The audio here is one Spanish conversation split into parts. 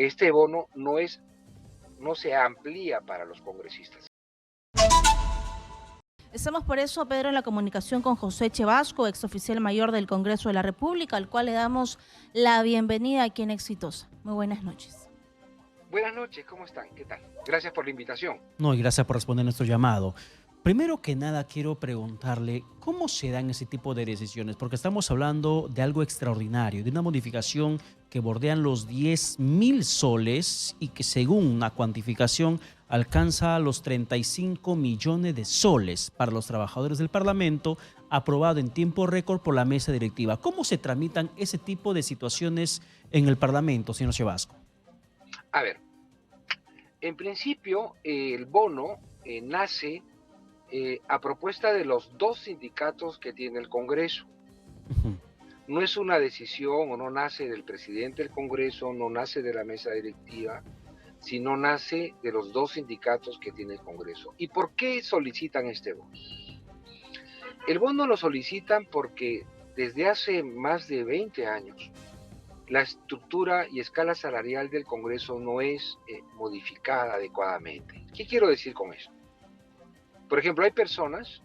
Este bono no se amplía para los congresistas. Estamos por eso, Pedro, en la comunicación con José Chevasco, exoficial mayor del Congreso de la República, al cual le damos la bienvenida aquí en Exitosa. Muy buenas noches. Buenas noches, ¿cómo están? ¿Qué tal? Gracias por la invitación. No, y gracias por responder nuestro llamado. Primero que nada, quiero preguntarle cómo se dan ese tipo de decisiones, porque estamos hablando de algo extraordinario, de una modificación que bordean los 10.000 soles y que según una cuantificación alcanza los 35 millones de soles para los trabajadores del Parlamento, aprobado en tiempo récord por la mesa directiva. ¿Cómo se tramitan ese tipo de situaciones en el Parlamento, señor Chevasco? A ver, en principio el bono nace a propuesta de los dos sindicatos que tiene el Congreso. No es una decisión o no nace del presidente del Congreso, no nace de la mesa directiva, sino nace de los dos sindicatos que tiene el Congreso. ¿Y por qué solicitan este bono? El bono lo solicitan porque desde hace más de 20 años la estructura y escala salarial del Congreso no es modificada adecuadamente. ¿Qué quiero decir con eso? Por ejemplo, hay personas,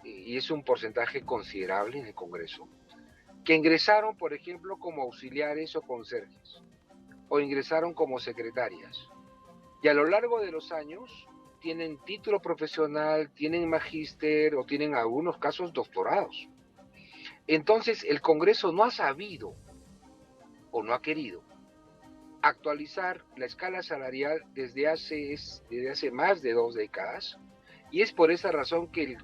y es un porcentaje considerable en el Congreso, que ingresaron, por ejemplo, como auxiliares o conserjes, o ingresaron como secretarias, y a lo largo de los años tienen título profesional, tienen magíster o tienen en algunos casos doctorados. Entonces, el Congreso no ha sabido o no ha querido actualizar la escala salarial desde hace más de 2 décadas, y es por esa razón que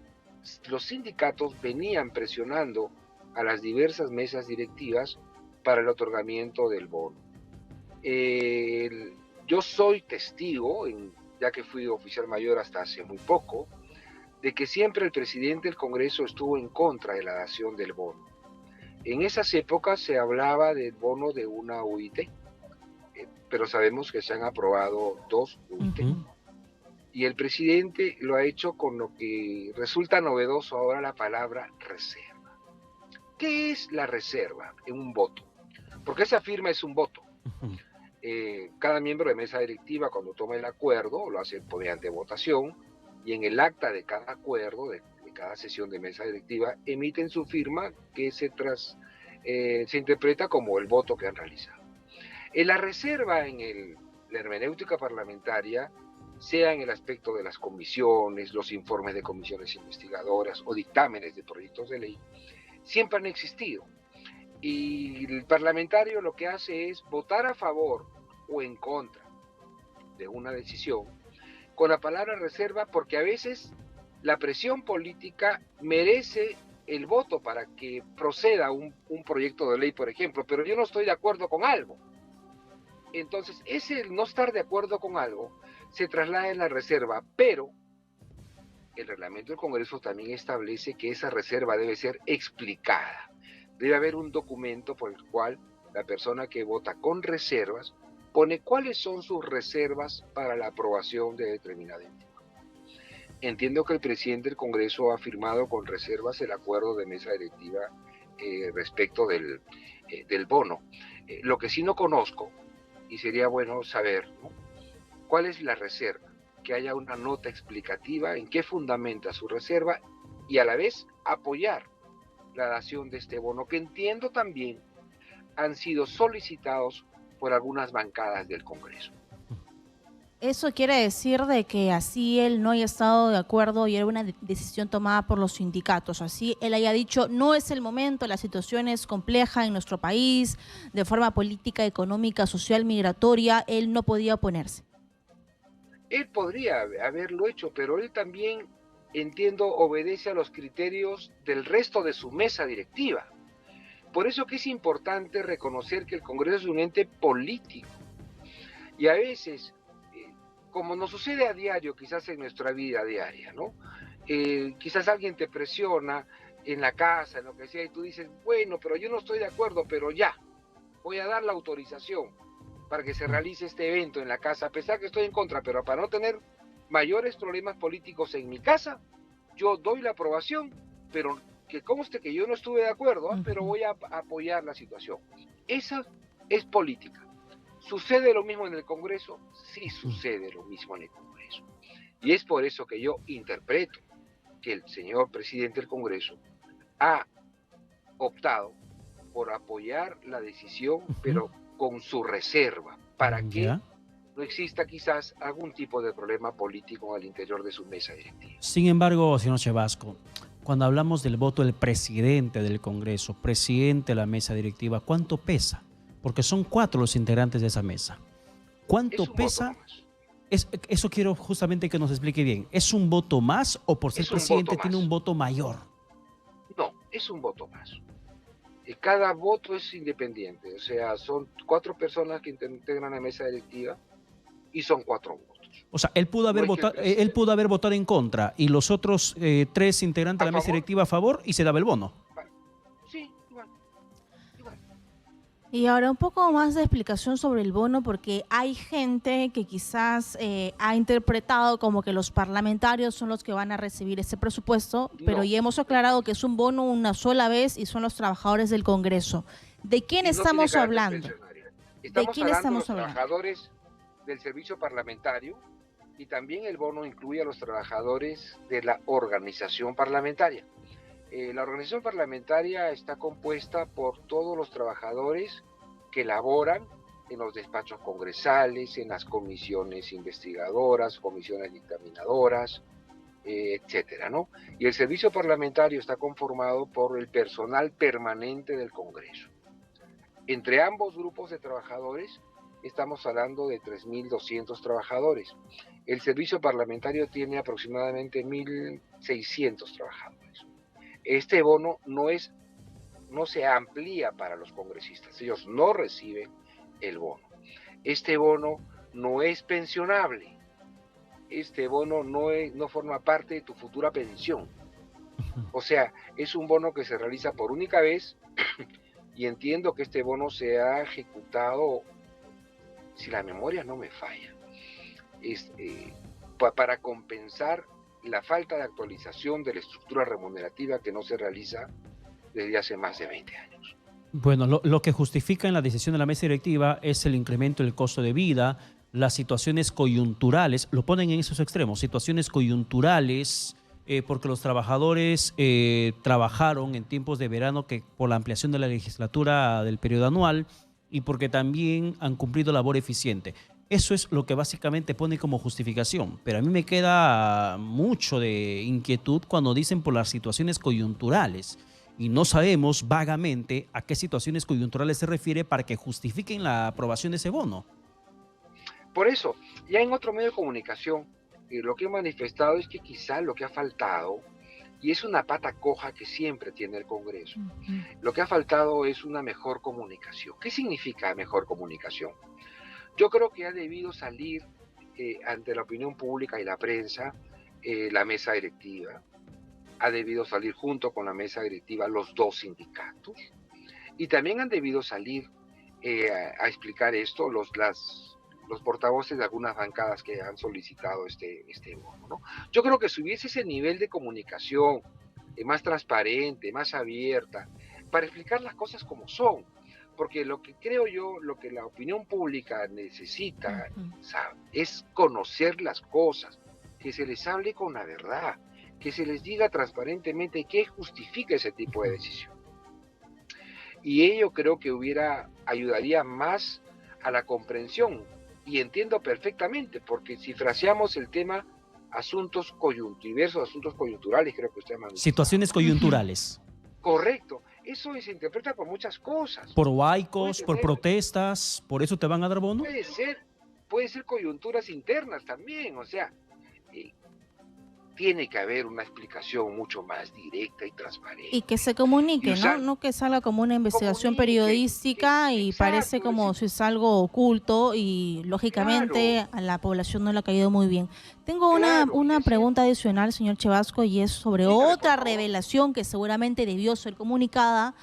los sindicatos venían presionando a las diversas mesas directivas para el otorgamiento del bono. Yo soy testigo, ya que fui oficial mayor hasta hace muy poco, de que siempre el presidente del Congreso estuvo en contra de la dación del bono. En esas épocas se hablaba del bono de una UIT, pero sabemos que se han aprobado 2 UIT. Y el presidente lo ha hecho con lo que resulta novedoso ahora, la palabra reserva. ¿Qué es la reserva en un voto? Porque esa firma es un voto. Cada miembro de mesa directiva, cuando toma el acuerdo, lo hace mediante votación, y en el acta de cada acuerdo, de cada sesión de mesa directiva, emiten su firma que se interpreta como el voto que han realizado. La reserva en la hermenéutica parlamentaria, sea en el aspecto de las comisiones, los informes de comisiones investigadoras o dictámenes de proyectos de ley, siempre han existido. Y el parlamentario lo que hace es votar a favor o en contra de una decisión con la palabra reserva, porque a veces la presión política merece el voto para que proceda un proyecto de ley, por ejemplo, pero yo no estoy de acuerdo con algo. Entonces, ese no estar de acuerdo con algo se traslada en la reserva, pero el reglamento del Congreso también establece que esa reserva debe ser explicada. Debe haber un documento por el cual la persona que vota con reservas pone cuáles son sus reservas para la aprobación de determinada informe. Entiendo que el presidente del Congreso ha firmado con reservas el acuerdo de mesa directiva respecto del bono. Lo que sí no conozco, y sería bueno saber, ¿no?, ¿cuál es la reserva? Que haya una nota explicativa en qué fundamenta su reserva y a la vez apoyar la dación de este bono, que entiendo también han sido solicitados por algunas bancadas del Congreso. Eso quiere decir de que así él no haya estado de acuerdo y era una decisión tomada por los sindicatos. Así él haya dicho, no es el momento, la situación es compleja en nuestro país, de forma política, económica, social, migratoria, él no podía oponerse. Él podría haberlo hecho, pero él también, entiendo, obedece a los criterios del resto de su mesa directiva. Por eso que es importante reconocer que el Congreso es un ente político. Y a veces, como nos sucede a diario, quizás en nuestra vida diaria, ¿no? Quizás alguien te presiona en la casa, en lo que sea, y tú dices, bueno, pero yo no estoy de acuerdo, pero ya, voy a dar la autorización para que se realice este evento en la casa, a pesar que estoy en contra, pero para no tener mayores problemas políticos en mi casa, yo doy la aprobación, pero que conste que yo no estuve de acuerdo, pero voy a apoyar la situación. Esa es política. ¿Sucede lo mismo en el Congreso? Sí sucede lo mismo en el Congreso. Y es por eso que yo interpreto que el señor presidente del Congreso ha optado por apoyar la decisión, pero con su reserva, para que ¿Ya? no exista quizás algún tipo de problema político al interior de su mesa directiva. Sin embargo, señor Chevasco, cuando hablamos del voto del presidente del Congreso, presidente de la mesa directiva, ¿cuánto pesa? Porque son 4 los integrantes de esa mesa. ¿Cuánto Es un pesa? voto más. Eso quiero justamente que nos explique bien. ¿Es un voto más o por ser Es un presidente voto tiene más. un voto mayor? No, es un voto más. Cada voto es independiente, o sea, son 4 personas que integran la mesa directiva y son 4 votos. O sea, él pudo haber, No es que el votado, él presidente, pudo haber votado en contra y los otros 3 integrantes de a la mesa favor, directiva a favor y se daba el bono. sí, igual. Y ahora un poco más de explicación sobre el bono, porque hay gente que quizás ha interpretado como que los parlamentarios son los que van a recibir ese presupuesto, pero No, ya hemos aclarado que es un bono una sola vez y son los trabajadores del Congreso. ¿De quién y no tiene estamos carácter hablando? pensionario. ¿De Estamos quién hablando de los estamos hablando? trabajadores del servicio parlamentario y también el bono incluye a los trabajadores de la organización parlamentaria. La organización parlamentaria está compuesta por todos los trabajadores que laboran en los despachos congresales, en las comisiones investigadoras, comisiones dictaminadoras, etcétera, ¿no? Y el servicio parlamentario está conformado por el personal permanente del Congreso. Entre ambos grupos de trabajadores estamos hablando de 3.200 trabajadores. El servicio parlamentario tiene aproximadamente 1.600 trabajadores. Este bono no se amplía para los congresistas, ellos no reciben el bono. Este bono no es pensionable, este bono no forma parte de tu futura pensión. O sea, es un bono que se realiza por única vez y entiendo que este bono se ha ejecutado, si la memoria no me falla, para compensar la falta de actualización de la estructura remunerativa que no se realiza desde hace más de 20 años. Bueno, lo que justifica en la decisión de la mesa directiva es el incremento del costo de vida, las situaciones coyunturales, lo ponen en esos extremos, situaciones coyunturales, porque los trabajadores trabajaron en tiempos de verano que por la ampliación de la legislatura del periodo anual y porque también han cumplido labor eficiente. Eso es lo que básicamente pone como justificación, pero a mí me queda mucho de inquietud cuando dicen por las situaciones coyunturales y no sabemos vagamente a qué situaciones coyunturales se refiere para que justifiquen la aprobación de ese bono. Por eso, ya en otro medio de comunicación, lo que he manifestado es que quizá lo que ha faltado, y es una pata coja que siempre tiene el Congreso, lo que ha faltado es una mejor comunicación. ¿Qué significa mejor comunicación? Yo creo que ha debido salir ante la opinión pública y la prensa la mesa directiva, ha debido salir junto con la mesa directiva los 2 sindicatos y también han debido salir a explicar esto los portavoces de algunas bancadas que han solicitado este bono, ¿no? Yo creo que si hubiese ese nivel de comunicación más transparente, más abierta, para explicar las cosas como son, porque lo que creo yo, lo que la opinión pública necesita, ¿sabe?, es conocer las cosas, que se les hable con la verdad, que se les diga transparentemente qué justifica ese tipo de decisión. Y ello creo que ayudaría más a la comprensión, y entiendo perfectamente, porque si fraseamos el tema asuntos diversos asuntos coyunturales, creo que usted ha manifestado. Situaciones coyunturales. Correcto. Eso se interpreta por muchas cosas. Por huaicos, por protestas, ¿por eso te van a dar bono? Puede ser coyunturas internas también, o sea, tiene que haber una explicación mucho más directa y transparente. Y que se comunique, ¿no? No que salga como una investigación periodística y parece como si es algo oculto y lógicamente a la población no le ha caído muy bien. Tengo una pregunta adicional, señor Chevasco, y es sobre otra revelación que seguramente debió ser comunicada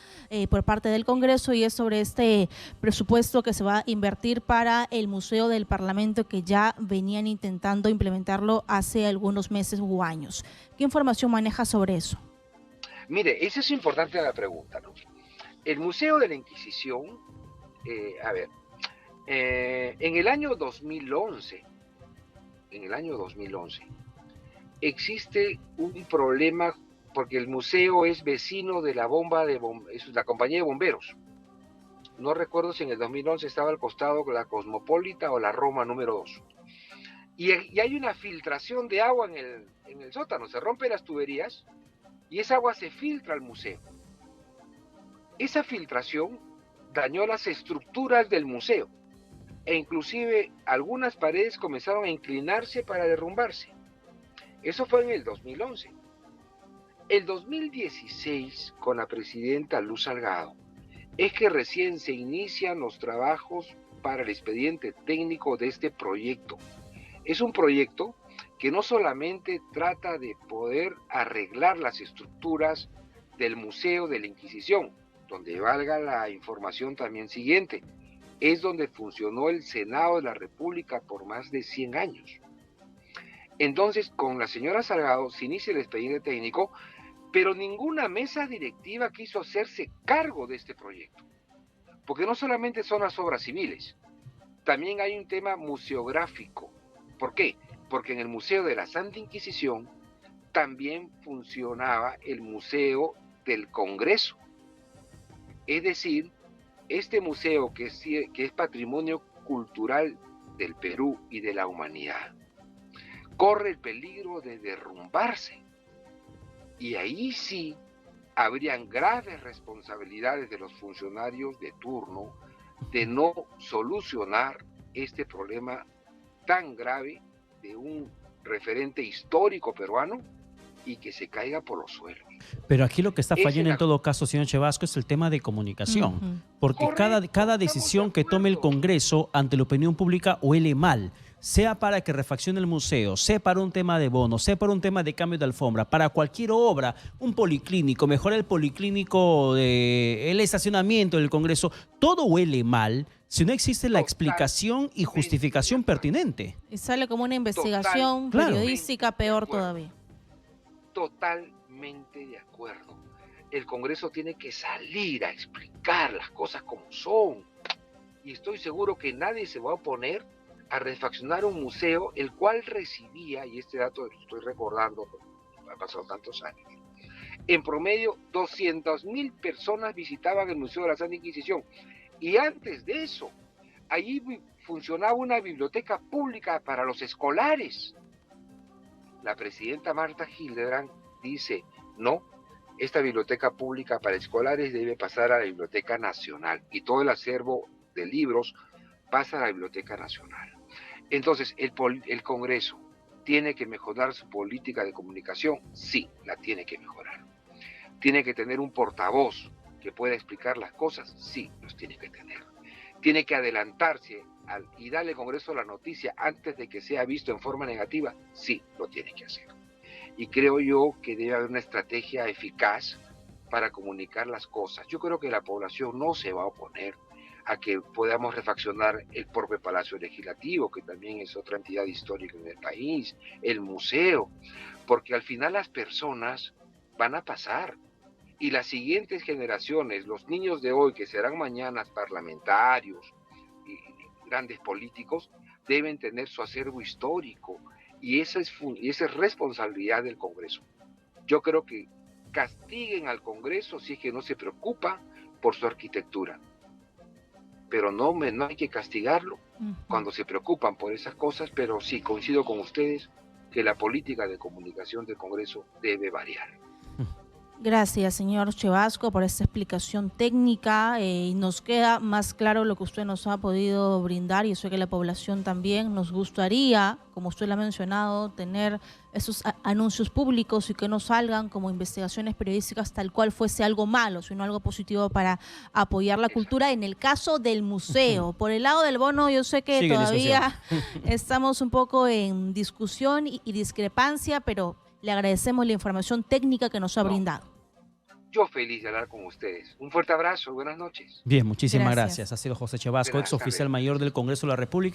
por parte del Congreso, y es sobre este presupuesto que se va a invertir para el Museo del Parlamento, que ya venían intentando implementarlo hace algunos meses u años. ¿Qué información maneja sobre eso? Mire, esa es importante la pregunta, ¿no? El Museo de la Inquisición, En el año 2011, existe un problema porque el museo es vecino de la es la compañía de bomberos. No recuerdo si en el 2011 estaba al costado la Cosmopolita o la Roma número 2. Y hay una filtración de agua en el sótano, se rompen las tuberías y esa agua se filtra al museo. Esa filtración dañó las estructuras del museo e inclusive algunas paredes comenzaron a inclinarse para derrumbarse. Eso fue en el 2011. El 2016, con la presidenta Luz Salgado, es que recién se inician los trabajos para el expediente técnico de este proyecto. Es un proyecto que no solamente trata de poder arreglar las estructuras del Museo de la Inquisición, donde valga la información también siguiente, es donde funcionó el Senado de la República por más de 100 años. Entonces, con la señora Salgado se inicia el expediente técnico, pero ninguna mesa directiva quiso hacerse cargo de este proyecto. Porque no solamente son las obras civiles, también hay un tema museográfico. ¿Por qué? Porque en el Museo de la Santa Inquisición también funcionaba el Museo del Congreso. Es decir, este museo que es patrimonio cultural del Perú y de la humanidad, corre el peligro de derrumbarse. Y ahí sí habrían graves responsabilidades de los funcionarios de turno de no solucionar este problema tan grave de un referente histórico peruano y que se caiga por los suelos. Pero aquí lo que está fallando en todo caso, señor Chevasco, es el tema de comunicación. Porque cada decisión que tome el Congreso ante la opinión pública huele mal. Sea para que refaccione el museo, sea para un tema de bonos, sea para un tema de cambio de alfombra, para cualquier obra, un policlínico, mejorar el policlínico, el estacionamiento del Congreso, todo huele mal si no existe la explicación y justificación pertinente. Y sale como una investigación periodística, peor todavía. Totalmente de acuerdo. El Congreso tiene que salir a explicar las cosas como son. Y estoy seguro que nadie se va a oponer a refaccionar un museo el cual recibía, y este dato lo estoy recordando, han pasado tantos años, en promedio 200.000 personas visitaban el Museo de la Santa Inquisición. Y antes de eso, allí funcionaba una biblioteca pública para los escolares. La presidenta Marta Hildebrand dice, no, esta biblioteca pública para escolares debe pasar a la Biblioteca Nacional y todo el acervo de libros pasa a la Biblioteca Nacional. Entonces, el Congreso tiene que mejorar su política de comunicación, sí, la tiene que mejorar. Tiene que tener un portavoz que pueda explicar las cosas, sí, los tiene que tener. Tiene que adelantarse y darle al Congreso la noticia antes de que sea visto en forma negativa, sí, lo tiene que hacer. Y creo yo que debe haber una estrategia eficaz para comunicar las cosas. Yo creo que la población no se va a oponer a que podamos refaccionar el propio Palacio Legislativo, que también es otra entidad histórica en el país, el museo, porque al final las personas van a pasar y las siguientes generaciones, los niños de hoy que serán mañana parlamentarios y grandes políticos, deben tener su acervo histórico y esa es responsabilidad del Congreso. Yo creo que castiguen al Congreso si es que no se preocupa por su arquitectura. Pero no hay que castigarlo cuando se preocupan por esas cosas, pero sí coincido con ustedes que la política de comunicación del Congreso debe variar. Gracias, señor Chevasco, por esta explicación técnica. Y nos queda más claro lo que usted nos ha podido brindar, y eso que la población también nos gustaría, como usted lo ha mencionado, tener esos anuncios públicos y que no salgan como investigaciones periodísticas tal cual fuese algo malo, sino algo positivo para apoyar la cultura en el caso del museo. Por el lado del bono, yo sé que todavía estamos un poco en discusión y discrepancia, pero le agradecemos la información técnica que nos ha brindado. Yo feliz de hablar con ustedes. Un fuerte abrazo, buenas noches. Bien, muchísimas gracias. Ha sido José Chevasco, ex oficial mayor del Congreso de la República.